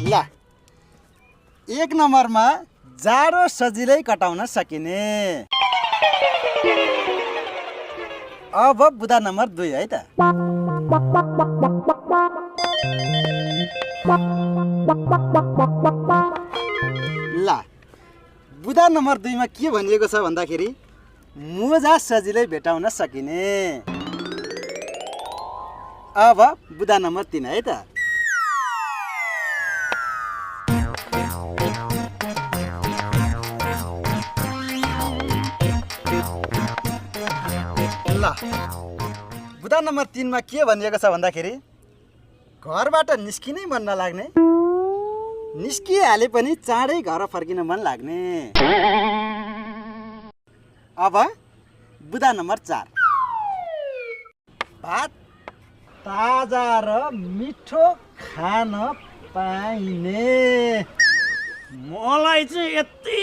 ल 1 नम्बरमा जाडो सजिलै कटाउन सकिने। अब बुदा नम्बर 2 है त। ल बुदा नम्बर 2 मा के भनिएको छ भन्दाखेरि मोजा सजिलै भेटाउन सकिने। अब बुदा नम्बर 3 है त। ल बुदा नम्बर 3 मा के भनिएको छ भन्दाखेरि घरबाट निस्किनै मन नलाग्ने, निस्किहाले पनि चाँडै घर फर्किन मन लाग्ने। अब बुदा नम्बर 4 भात ताजा र मिठो खान पाइने। मलाई चाहिँ यति